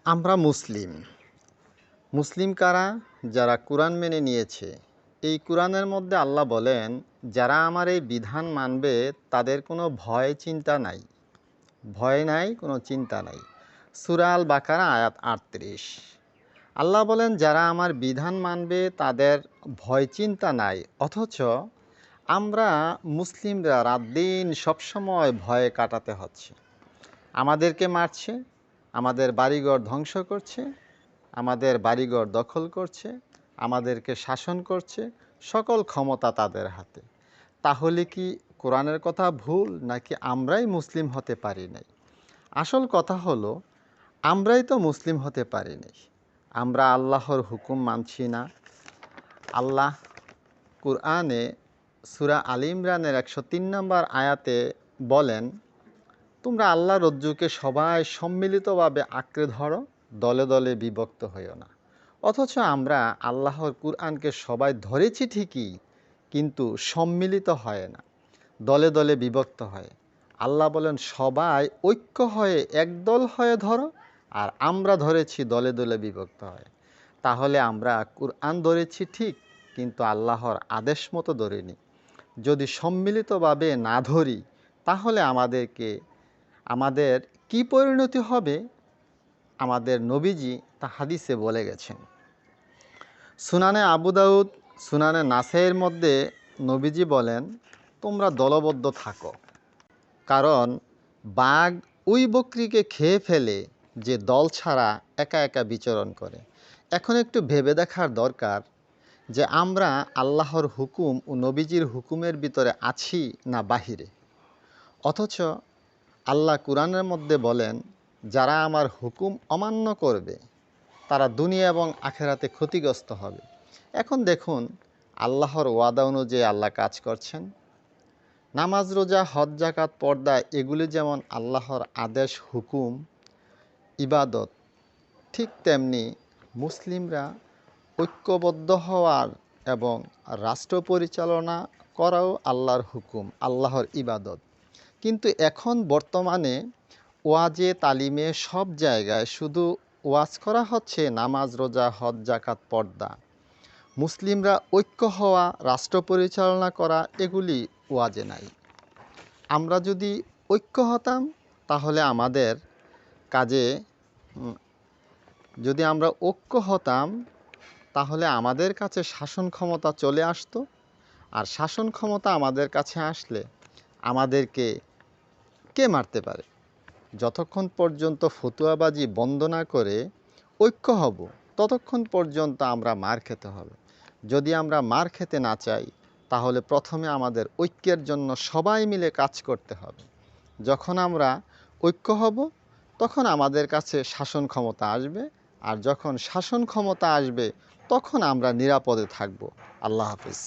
আমরা মুসলিম কারা? যারা কোরআন মেনে নিয়েছে। এই কোরআনের মধ্যে আল্লাহ বলেন, যারা আমার এই বিধান মানবে তাদের কোনো ভয় নাই, কোনো চিন্তা নাই। সূরা আল বাকারা আয়াত ৩৮। আল্লাহ বলেন, যারা আমার বিধান মানবে তাদের ভয় চিন্তা নাই। অথচ আমরা মুসলিমরা রাত দিন সবসময় ভয়ে কাটাতে হচ্ছে। আমাদেরকে মারছে, আমাদের বাড়িঘর ধ্বংস করছে, আমাদের বাড়িঘর দখল করছে, আমাদেরকে শাসন করছে, সকল ক্ষমতা তাদের হাতে। তাহলে কি কোরআনের কথা ভুল, নাকি আমরাই মুসলিম হতে পারি নাই? আসল কথা হলো, আমরাই তো মুসলিম হতে পারি নাই। আমরা আল্লাহর হুকুম মানছি না। আল্লাহ কোরআনে সূরা আল ইমরানের ১০৩ নম্বর আয়াতে বলেন, তোমরা আল্লাহ রজ্জুকে সবাই সম্মিলিতভাবে আঁকড়ে ধরো, দলে দলে বিভক্ত হইও না। অথচ আমরা আল্লাহর কুরআনকে সবাই ধরেছি ঠিকই, কিন্তু সম্মিলিত হয় না, দলে দলে বিভক্ত হয়। আল্লাহ বলেন, সবাই ঐক্য হয়ে একদল হয়ে ধরো, আর আমরা ধরেছি দলে দলে বিভক্ত হয়। তাহলে আমরা কুরআন ধরেছি ঠিক, কিন্তু আল্লাহর আদেশ মতো ধরিনি। যদি সম্মিলিতভাবে না ধরি, তাহলে আমাদের কি পরিণতি হবে, আমাদের নবীজি তা হাদিসে বলে গেছেন। সুনানে আবু দাউদ, সুনানে নাসাইয়ের মধ্যে নবীজি বলেন, তোমরা দলবদ্ধ থাকো, কারণ বাঘ ওই বকরিকে খেয়ে ফেলে যে দল ছাড়া একা একা বিচরণ করে। এখন একটু ভেবে দেখার দরকার যে আমরা আল্লাহর হুকুম ও নবীজির হুকুমের ভিতরে আছি না বাহিরে। অথচ আল্লাহ কুরআনের মধ্যে বলেন, যারা আমার হুকুম অমান্য করবে তারা দুনিয়া এবং আখেরাতে ক্ষতিগ্রস্ত হবে। এখন দেখুন, আল্লাহর ওয়াদা অনুযায়ী আল্লাহ কাজ করছেন। নামাজ, রোজা, হজ, যাকাত, পর্দা এগুলি যেমন আল্লাহর আদেশ, হুকুম, ইবাদত, ঠিক তেমনি মুসলিমরা ঐক্যবদ্ধ হওয়ার এবং রাষ্ট্র পরিচালনা করাও আল্লাহর হুকুম, আল্লাহর ইবাদত। কিন্তু এখন বর্তমানে ওয়াজে, তালিমে, সব জায়গায় শুধু ওয়াজ করা হচ্ছে নামাজ, রোজা, হজ, যাকাত, পর্দা। মুসলিমরা ঐক্য হওয়া, রাষ্ট্র পরিচালনা করা এগুলি ওয়াজে নাই। আমরা যদি ঐক্য হতাম, তাহলে আমাদের কাজে যদি আমরা ঐক্য হতাম, তাহলে আমাদের কাছে শাসন ক্ষমতা চলে আসতো। আর শাসন ক্ষমতা আমাদের কাছে আসলে আমাদেরকে কে মারতে পারে? যতক্ষণ পর্যন্ত ফতুয়াবাজি বন্ধ না করে ঐক্য হব, ততক্ষণ পর্যন্ত আমরা মার খেতে হবে। যদি আমরা মার খেতে না চাই, তাহলে প্রথমে আমাদের ঐক্যের জন্য সবাই মিলে কাজ করতে হবে। যখন আমরা ঐক্য হব, তখন আমাদের কাছে শাসন ক্ষমতা আসবে, আর যখন শাসন ক্ষমতা আসবে, তখন আমরা নিরাপদে থাকব। আল্লাহ হাফিজ।